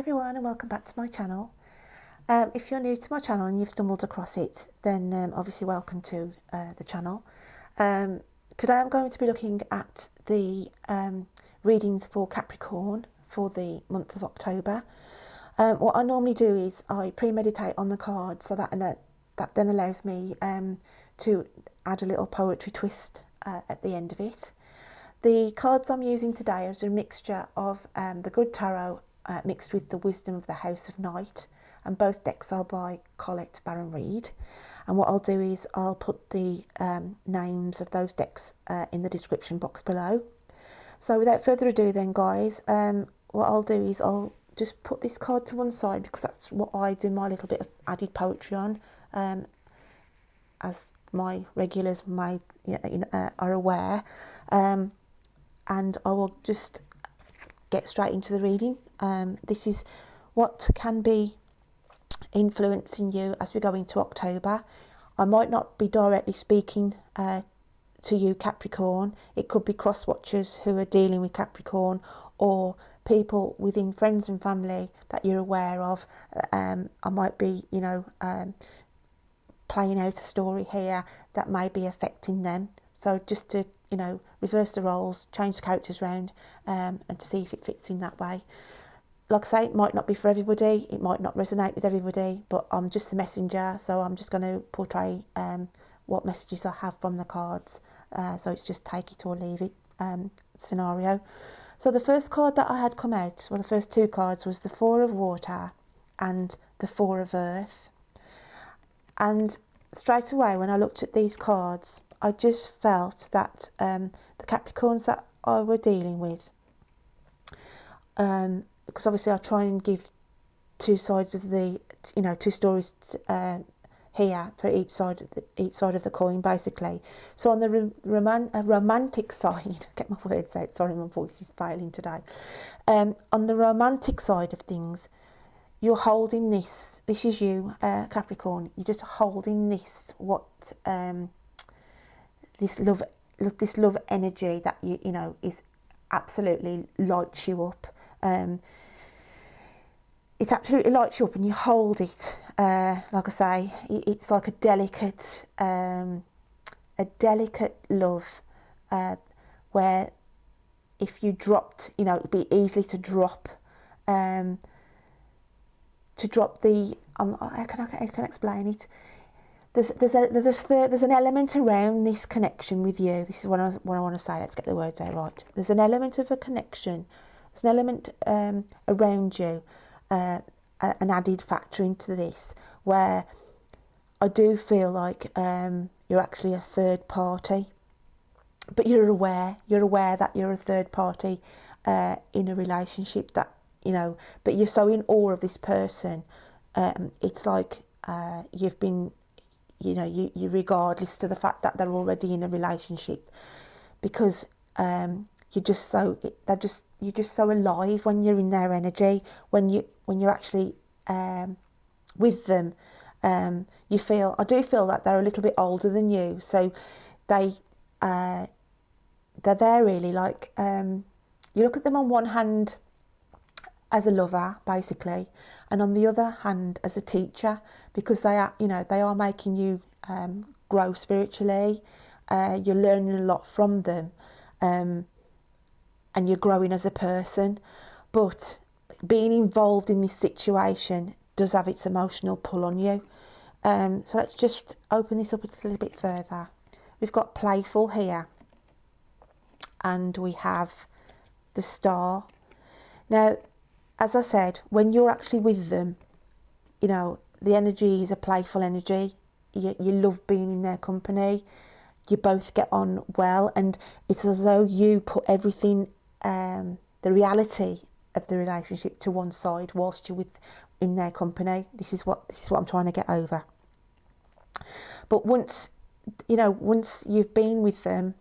everyone, and welcome back to my channel. If you're new to my channel and you've stumbled across it, then obviously welcome to the channel. Today I'm going to be looking at the readings for Capricorn for the month of October. What I normally do is I premeditate on the cards, so that then allows me to add a little poetry twist at the end of it. The cards I'm using today are a mixture of the Good Tarot mixed with the Wisdom of the House of Night, and both decks are by Colette Baron Reid. And what I'll do is I'll put the names of those decks in the description box below. So without further ado then, guys, what I'll do is I'll just put this card to one side, because that's what I do my little bit of added poetry on, as my regulars may are aware. And I will just get straight into the reading. This is what can be influencing you as we go into October. I might not be directly speaking to you, Capricorn. It could be cross-watchers who are dealing with Capricorn, or people within friends and family that you're aware of. I might be, playing out a story here that may be affecting them. So just to, reverse the roles, change the characters around, and to see if it fits in that way. Like I say, it might not be for everybody, it might not resonate with everybody, but I'm just the messenger, so I'm just going to portray what messages I have from the cards. So it's just take it or leave it scenario. So the first card that I had come out, well, the first two cards, was the Four of Water and the Four of Earth. And straight away when I looked at these cards, I just felt that the Capricorns that I were dealing with, because obviously I try and give two sides of the, two stories here for each side of the coin, basically. So on the romantic side, get my words out, sorry, my voice is failing today. On the romantic side of things, you're holding this is you, Capricorn, you're just holding this, this love energy that is absolutely lights you up. It absolutely lights you up, and you hold it, like I say, it's like a delicate love, where if you dropped, it'd be easily to drop the how can I explain it? There's an element around this connection with you. This is what I want to say. Let's get the words out right. There's an element of a connection. There's an element around you, an added factor into this, where I do feel like you're actually a third party, but you're aware that you're a third party in a relationship, that but you're so in awe of this person. It's like you've been, you regardless to the fact that they're already in a relationship, because you're just so alive when you're in their energy. When you're actually with them, I do feel that they're a little bit older than you, so they're there really, like, you look at them on one hand as a lover, basically, and on the other hand as a teacher, because they are making you grow spiritually. You're learning a lot from them, and you're growing as a person. But being involved in this situation does have its emotional pull on you. So let's just open this up a little bit further. We've got playful here, and we have the Star. Now, as I said, when you're actually with them, the energy is a playful energy. You love being in their company. You both get on well, and it's as though you put everything, the reality of the relationship, to one side whilst you're in their company. This is what I'm trying to get over. But once you've been with them,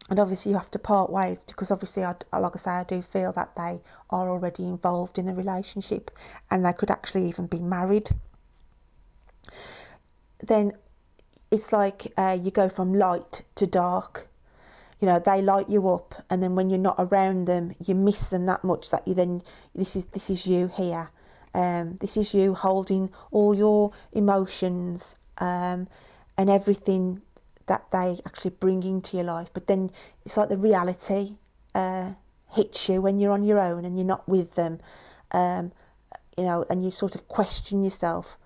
and obviously you have to part ways, because obviously, like I say, I do feel that they are already involved in a relationship, and they could actually even be married. Then it's like you go from light to dark. you know, they light you up, and then when you're not around them, you miss them that much that you then, this is you here. This is you holding all your emotions and everything that they actually bring into your life. But then it's like the reality hits you when you're on your own and you're not with them, you know, and you sort of question yourself,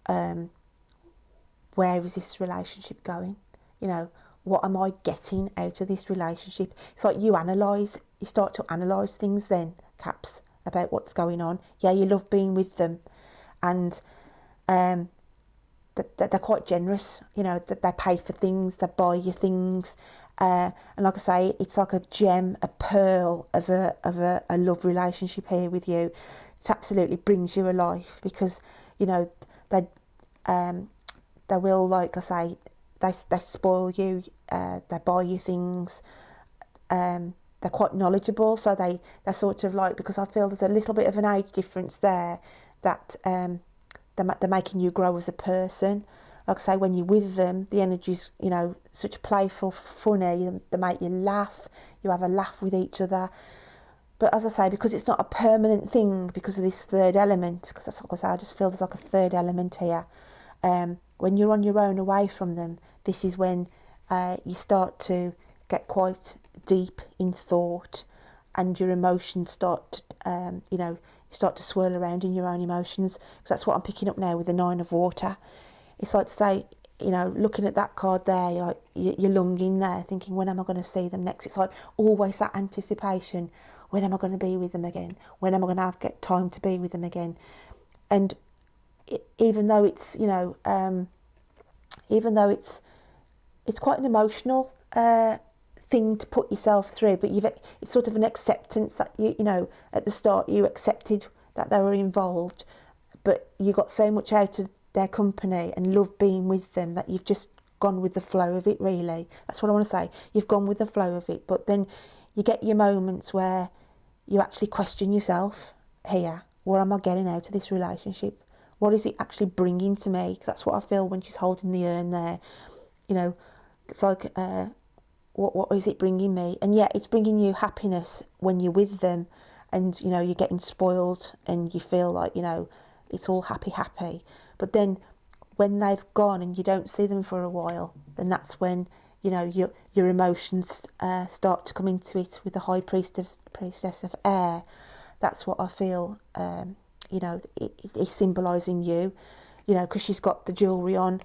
where is this relationship going? You know, what am I getting out of this relationship? It's like you start to analyse things then, Caps, about what's going on. Yeah, you love being with them, and they're quite generous, you know, that they pay for things, they buy you things, and like I say, it's like a gem, a pearl of a love relationship here with you. It absolutely brings you alive, because, you know, they will, like I say, they spoil you, they buy you things, they're quite knowledgeable, so they're sort of like, because I feel there's a little bit of an age difference there, that they're making you grow as a person. Like I say, when you're with them, the energy's, you know, such playful, funny, they make you laugh, you have a laugh with each other. But as I say, because it's not a permanent thing, because of this third element, because that's like I say, I just feel there's like a third element here. When you're on your own away from them, this is when you start to get quite deep in thought, and your emotions start to, you know, you start to swirl around in your own emotions, because that's what I'm picking up now with the Nine of Water. It's like to say, you know, looking at that card there, you're like, you're longing there, thinking, when am I going to see them next? It's like always that anticipation. When am I going to be with them again? When am I going to get time to be with them again? And even though it's, you know, even though it's quite an emotional thing to put yourself through, but it's sort of an acceptance that you know, at the start you accepted that they were involved, but you got so much out of their company and love being with them that you've just gone with the flow of it, really. That's what I want to say. You've gone with the flow of it, but then you get your moments where you actually question yourself here. What am I getting out of this relationship? What is it actually bringing to me? 'Cause that's what I feel when she's holding the urn there. You know, it's like, what is it bringing me? And yeah, it's bringing you happiness when you're with them, and, you know, you're getting spoiled and you feel like, you know, it's all happy. But then when they've gone and you don't see them for a while, then that's when, you know, your emotions start to come into it with the High Priestess of Air. That's what I feel, you know, it's symbolising you, you know, because she's got the jewellery on,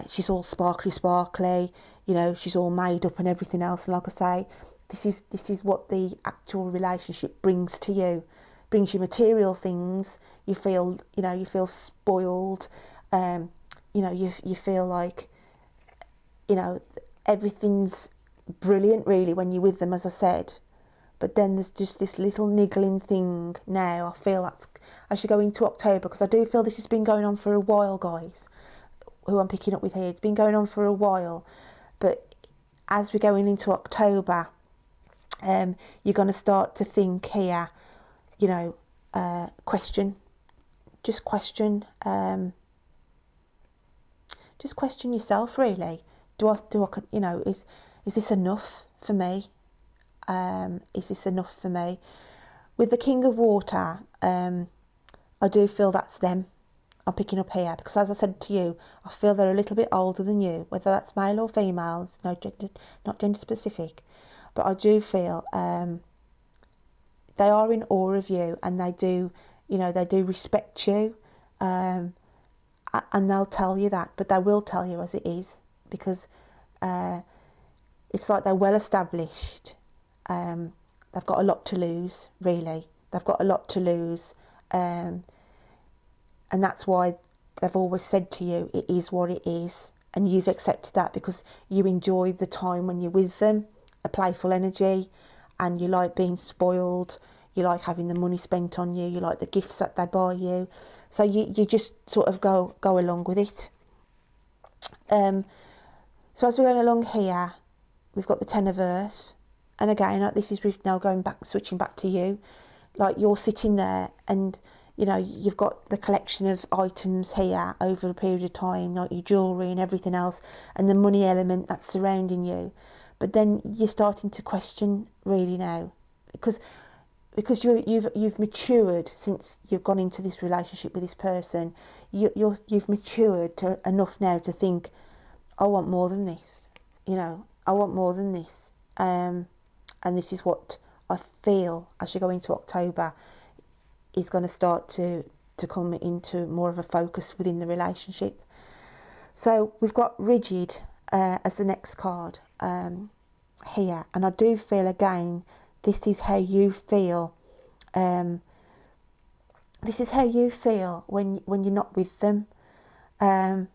she's all sparkly, you know, she's all made up and everything else. And like I say, this is what the actual relationship brings to you. Brings you material things. You feel, you know, you feel spoiled. You know, you feel like, you know, everything's brilliant really when you're with them, as I said. But then there's just this little niggling thing now. I feel that's, as you go into October, because I do feel this has been going on for a while, guys, who I'm picking up with here. It's been going on for a while. But as we're going into October, you're going to start to think here, you know, question yourself, really. Do I, you know, is this enough for me? Is this enough for me? With the King of Water, I do feel that's them I'm picking up here, because as I said to you, I feel they're a little bit older than you, whether that's male or female. It's not gender specific, but I do feel they are in awe of you, and they do, you know, they do respect you, and they'll tell you that, but they will tell you as it is, because it's like they're well established. They've got a lot to lose, really. They've got a lot to lose, and that's why they've always said to you, it is what it is, and you've accepted that because you enjoy the time when you're with them, a playful energy, and you like being spoiled, you like having the money spent on you, you like the gifts that they buy you, so you just sort of go along with it. So as we're going along here, we've got the Ten of Earth, and again, this is now switching back to you, like you're sitting there, and you know, you've got the collection of items here over a period of time, like your jewellery and everything else, and the money element that's surrounding you. but then you're starting to question really now, because you've matured since you've gone into this relationship with this person. You've matured enough now to think, I want more than this, you know, I want more than this. And this is what I feel as you go into October is going to start to come into more of a focus within the relationship. So we've got rigid as the next card here, and I do feel again this is how you feel. This is how you feel when you're not with them. The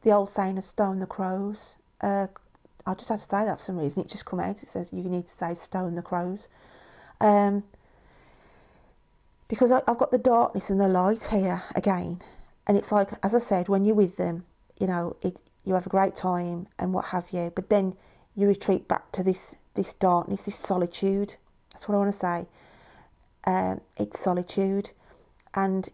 old saying of stone the crows. I just had to say that for some reason. It just come out. It says you need to say stone the crows. Because I've got the darkness and the light here again. And it's like, as I said, when you're with them, you know, you have a great time and what have you. But then you retreat back to this darkness, this solitude. That's what I want to say. It's solitude. And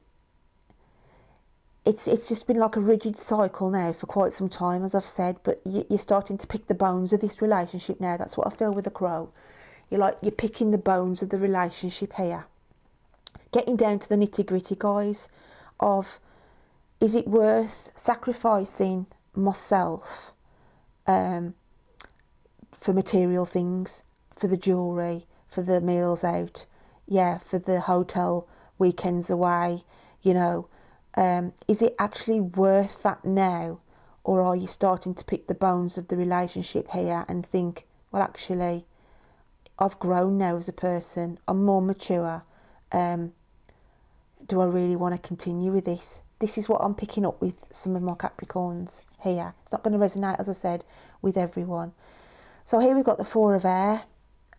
it's just been like a rigid cycle now for quite some time, as I've said. But you're starting to pick the bones of this relationship now. That's what I feel with the crow. You're picking the bones of the relationship here. Getting down to the nitty-gritty, guys, of is it worth sacrificing myself for material things, for the jewellery, for the meals out, yeah, for the hotel weekends away, you know. Is it actually worth that now? Or are you starting to pick the bones of the relationship here and think, well, actually, I've grown now as a person, I'm more mature. Do I really want to continue with this? This is what I'm picking up with some of my Capricorns here. It's not going to resonate, as I said, with everyone. So here we've got the Four of Air.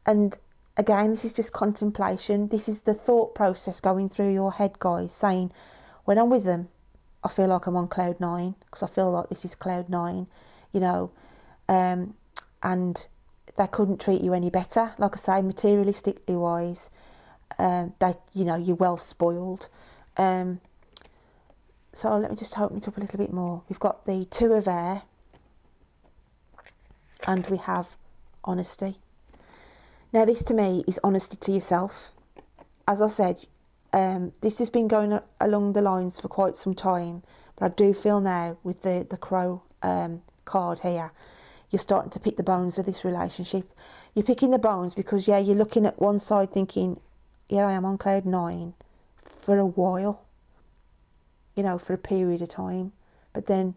And again, this is just contemplation. This is the thought process going through your head, guys, saying, when I'm with them, I feel like I'm on cloud 9, because I feel like this is cloud 9, you know, and they couldn't treat you any better. Like I say, materialistically wise, that, you know, you're well spoiled. So let me just open it up a little bit more. We've got the Two of Air, and we have honesty. Now this to me is honesty to yourself. As I said, this has been going along the lines for quite some time, but I do feel now with the crow card here, you're starting to pick the bones of this relationship. You're picking the bones because, yeah, you're looking at one side thinking, here I am on cloud 9 for a while, you know, for a period of time. But then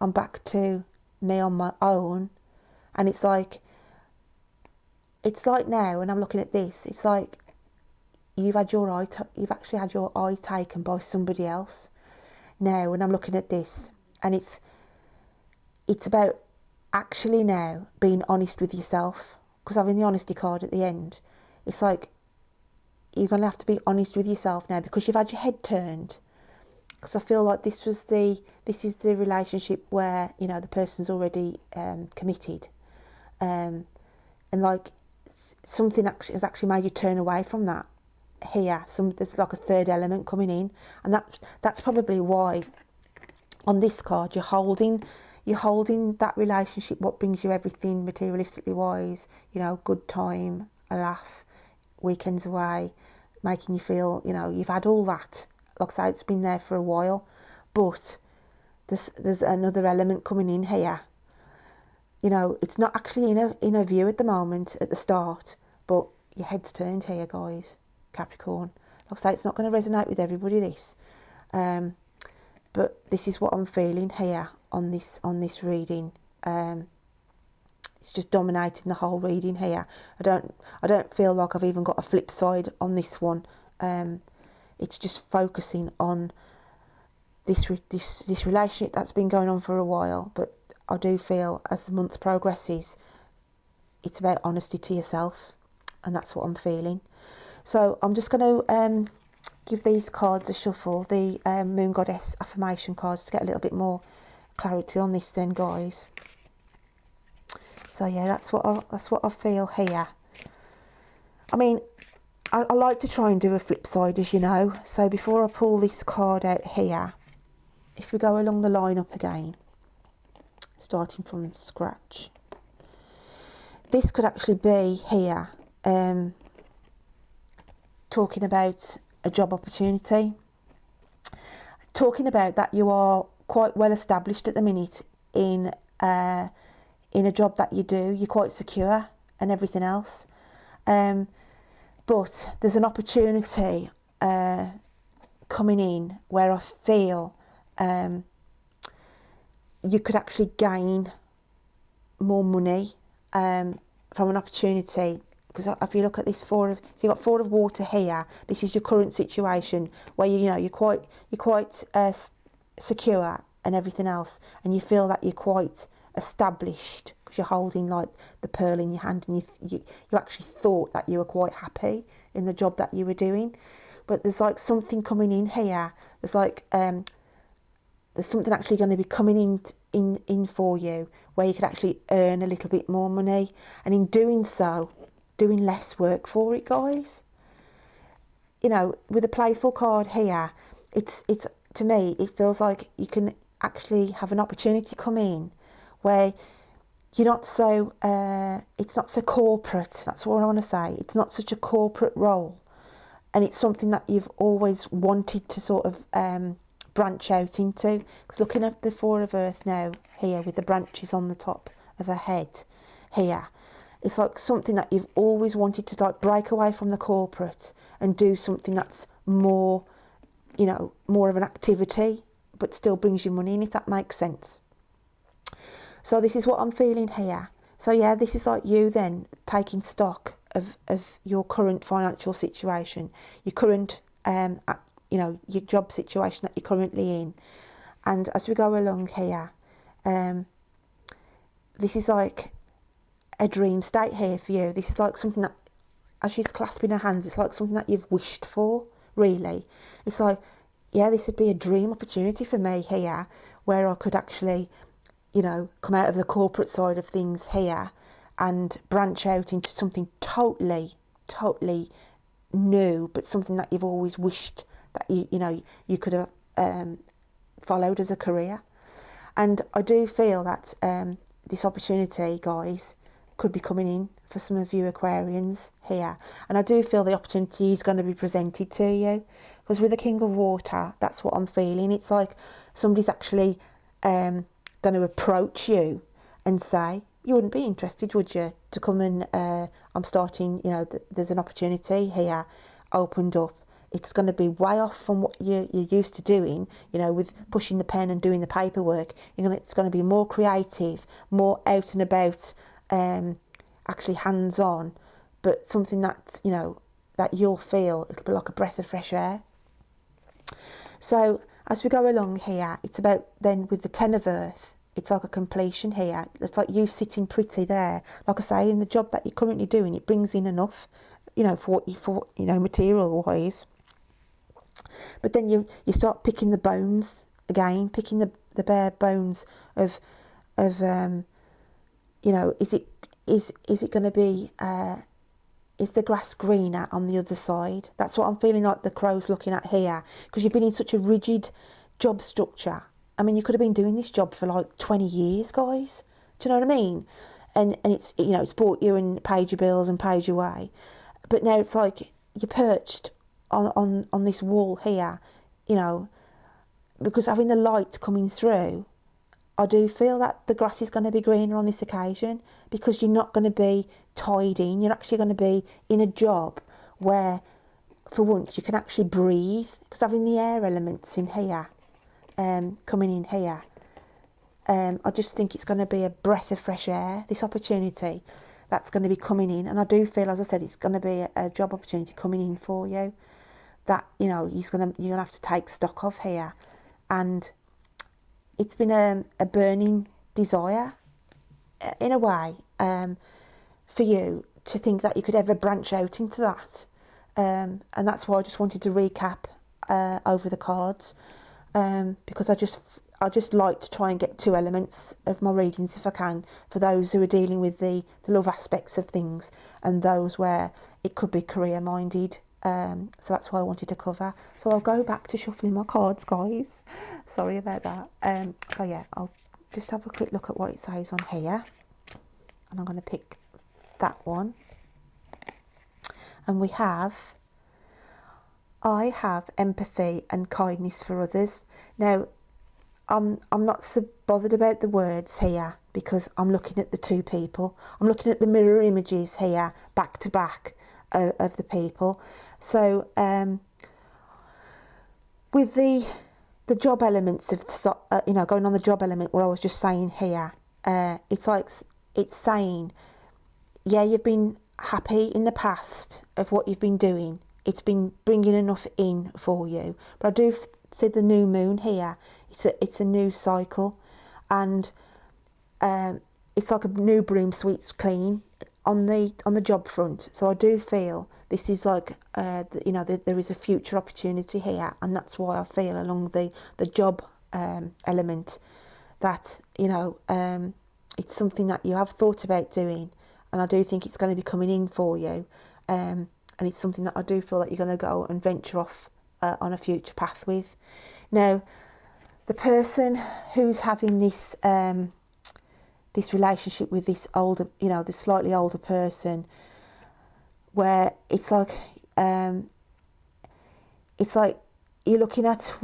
I'm back to me on my own. And it's like now, when I'm looking at this, it's like you've actually had your eye taken by somebody else. Now, when I'm looking at this, and it's about actually now being honest with yourself, because having the honesty card at the end, it's like you're going to have to be honest with yourself now, because you've had your head turned. Because I feel like this is the relationship where, you know, the person's already committed, and like something has actually made you turn away from that. Here, there's like a third element coming in, and that's probably why on this card you're holding that relationship, what brings you everything materialistically wise, you know, good time, a laugh, weekends away, making you feel, you know, you've had all that. Like I say, it's been there for a while, but there's another element coming in here. You know, it's not actually in a view at the moment at the start, but your head's turned here, guys, Capricorn. Like I say, it's not going to resonate with everybody, this, but this is what I'm feeling here on this reading. It's just dominating the whole reading here. I don't feel like I've even got a flip side on this one. It's just focusing on this relationship that's been going on for a while. But I do feel as the month progresses, it's about honesty to yourself, and that's what I'm feeling. So I'm just going to give these cards a shuffle, the Moon Goddess affirmation cards, to get a little bit more clarity on this then, guys. So yeah, that's what I feel here. I mean, I like to try and do a flip side, as you know. So before I pull this card out here, if we go along the line up again, starting from scratch, this could actually be here, talking about a job opportunity, talking about that you are quite well established at the minute in a job that you do. You're quite secure and everything else, but there's an opportunity coming in where I feel you could actually gain more money from an opportunity. Because if you look at this so you've got 4 of water here. This is your current situation where you're quite secure and everything else, and you feel that you're quite established because you're holding like the pearl in your hand, and you actually thought that you were quite happy in the job that you were doing. But there's like something coming in here. There's like there's something actually going to be coming in for you where you could actually earn a little bit more money, and in doing so, doing less work for it, guys. You know, with a playful card here, it's to me, it feels like you can actually have an opportunity come in where you're not so it's not so corporate. That's what I want to say. It's not such a corporate role, and it's something that you've always wanted to sort of branch out into. Because looking at the 4 of Earth now here with the branches on the top of her head here, it's like something that you've always wanted to like break away from the corporate and do something that's more, you know, more of an activity but still brings you money in, if that makes sense. So this is what I'm feeling here. So yeah, this is like you then taking stock of your current financial situation, your current you know, your job situation that you're currently in. And as we go along here, this is like a dream state here for you. This is like something that, as she's clasping her hands, it's like something that you've wished for, really. It's like, yeah, this would be a dream opportunity for me here, where I could actually, you know, come out of the corporate side of things here and branch out into something totally new, but something that you've always wished that you could have followed as a career. And I do feel that this opportunity, guys, could be coming in for some of you Aquarians here. And I do feel the opportunity is going to be presented to you, because with the King of Water, that's what I'm feeling. It's like somebody's actually going to approach you and say, you wouldn't be interested, would you, to come and I'm starting, you know, there's an opportunity here opened up. It's going to be way off from what you're used to doing, you know, with pushing the pen and doing the paperwork. It's going to be more creative, more out and about, actually hands-on, but something that, you know, that you'll feel it'll be like a breath of fresh air. So as we go along here, it's about then with the 10 of Earth, it's like a completion here. It's like you sitting pretty there. Like I say, in the job that you're currently doing, it brings in enough, you know, for material-wise. But then you start picking the bones again, picking the bare bones of you know, is it going to be, is the grass greener on the other side? That's what I'm feeling like the crow's looking at here, because you've been in such a rigid job structure. I mean, you could have been doing this job for like 20 years, guys. Do you know what I mean? And it's, you know, it's bought you and paid your bills and paid your way. But now it's like you're perched on this wall here, you know, because having the light coming through, I do feel that the grass is going to be greener on this occasion, because you're not going to be tied in. You're actually going to be in a job where, for once, you can actually breathe, because having the air elements in here, coming in here, I just think it's going to be a breath of fresh air, this opportunity that's going to be coming in. And I do feel, as I said, it's going to be a job opportunity coming in for you that, you know, you're going to have to take stock of here. And it's been a burning desire, in a way, for you to think that you could ever branch out into that. And that's why I just wanted to recap over the cards, because I just like to try and get 2 elements of my readings, if I can, for those who are dealing with the love aspects of things, and those where it could be career-minded. So that's why I wanted to cover. So I'll go back to shuffling my cards, guys. Sorry about that. So yeah, I'll just have a quick look at what it says on here. And I'm going to pick that one. And we have, I have empathy and kindness for others. Now, I'm not so bothered about the words here because I'm looking at the two people. I'm looking at the mirror images here, back to back, of the people. So with the job elements of going on the job element, what I was just saying here, it's like it's saying, yeah, you've been happy in the past of what you've been doing. It's been bringing enough in for you. But I do see the new moon here. It's a new cycle, and it's like a new broom sweeps clean on the job front. So I do feel this is like there is a future opportunity here, and that's why I feel along the job element that it's something that you have thought about doing, and I do think it's going to be coming in for you, and it's something that I do feel that you're going to go and venture off on a future path with. Now, the person who's having this this relationship with this older, this slightly older person, where it's like you're looking at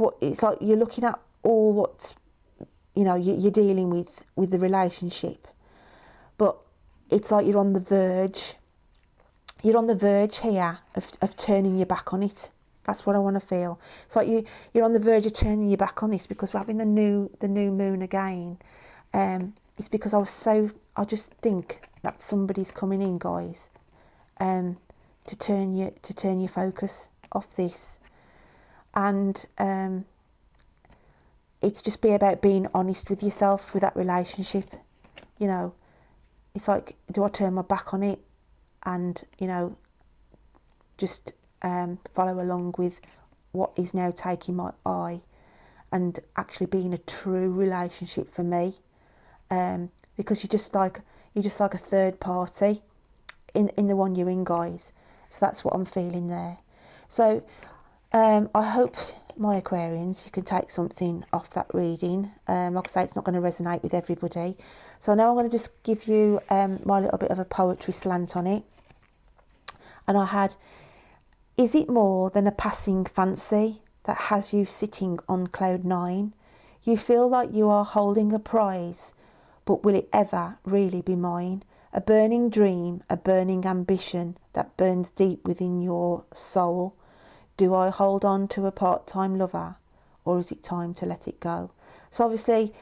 all what you're dealing with the relationship, but it's like you're on the verge here of turning your back on it. That's what I want to feel. It's like you're on the verge of turning your back on this, because we're having the new moon again. It's because I just think that somebody's coming in, guys, to turn your focus off this, and it's just be about being honest with yourself with that relationship. It's like, do I turn my back on it and just follow along with what is now taking my eye, and actually being a true relationship for me, because you're just like a third party in the one you're in, guys. So that's what I'm feeling there. So I hope, my Aquarians, you can take something off that reading. Like I say, it's not going to resonate with everybody. So now I'm going to just give you my little bit of a poetry slant on it. And I had, is it more than a passing fancy that has you sitting on cloud nine? You feel like you are holding a prize, but will it ever really be mine? A burning dream, a burning ambition that burns deep within your soul. Do I hold on to a part-time lover, or is it time to let it go? So obviously,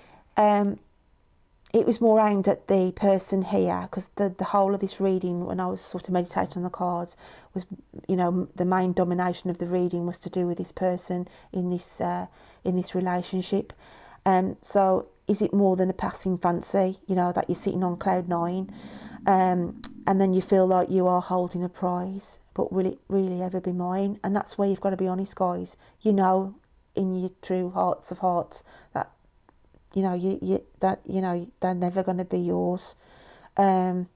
it was more aimed at the person here, because the whole of this reading, when I was sort of meditating on the cards, was, the main domination of the reading was to do with this person in this relationship. So is it more than a passing fancy, that you're sitting on cloud nine, and then you feel like you are holding a prize, but will it really ever be mine? And that's where you've got to be honest, guys. In your true hearts of hearts that they're never going to be yours. And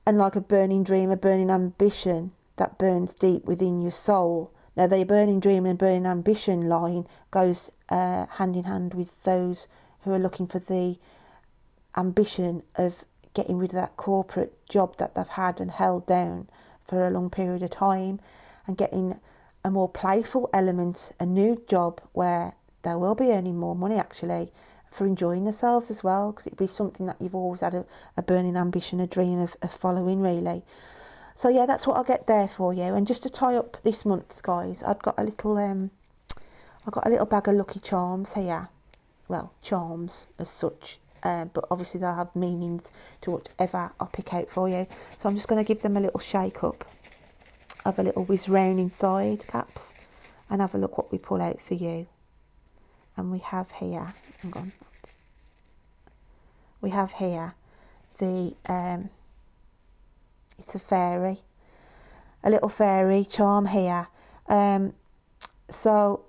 like a burning dream, a burning ambition that burns deep within your soul. Now, the burning dream and burning ambition line goes hand in hand with those who are looking for the ambition of getting rid of that corporate job that they've had and held down for a long period of time, and getting a more playful element, a new job where they will be earning more money, actually, for enjoying themselves as well, because it'd be something that you've always had a burning ambition, a dream of following, really. So yeah, that's what I'll get there for you. And just to tie up this month, guys, I've got a little bag of Lucky Charms here. Well, charms as such, but obviously they'll have meanings to whatever I pick out for you. So I'm just going to give them a little shake up of a little whiz round inside caps, and have a look what we pull out for you. And we have here, hang on, we have here the it's a fairy, a little fairy charm here. So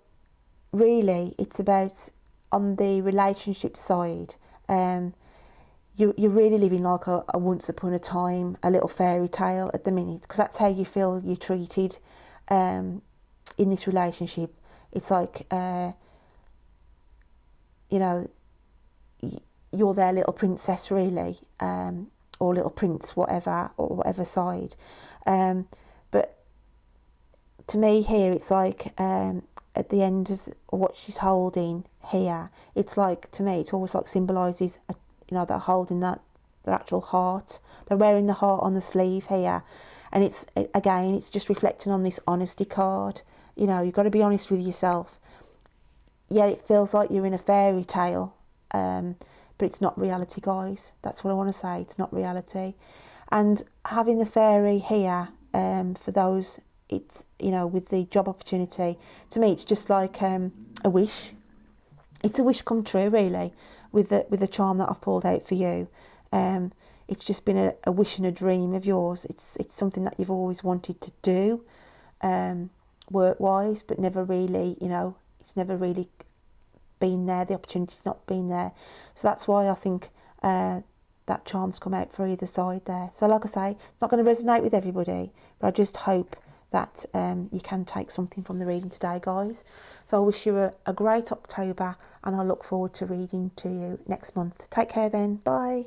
really it's about, on the relationship side, you're really living like a once upon a time, a little fairy tale at the minute, because that's how you feel you're treated in this relationship. It's like you're their little princess, really, or little prince, whatever, or whatever side. But to me here, it's like at the end of what she's holding here, it's like, to me, it's always like symbolises, they're holding that their actual heart. They're wearing the heart on the sleeve here, and it's just reflecting on this honesty card. You've got to be honest with yourself. Yeah, it feels like you're in a fairy tale, but it's not reality, guys. That's what I want to say. It's not reality. And having the fairy here, for those, it's, with the job opportunity, to me, it's just like a wish. It's a wish come true, really, with the charm that I've pulled out for you. It's just been a wish and a dream of yours. It's something that you've always wanted to do, work-wise, but never really, it's never really been there. The opportunity's not been there. So that's why I think that charm's come out for either side there. So like I say, it's not going to resonate with everybody, but I just hope that you can take something from the reading today, guys. So I wish you a great October, and I look forward to reading to you next month. Take care then. Bye.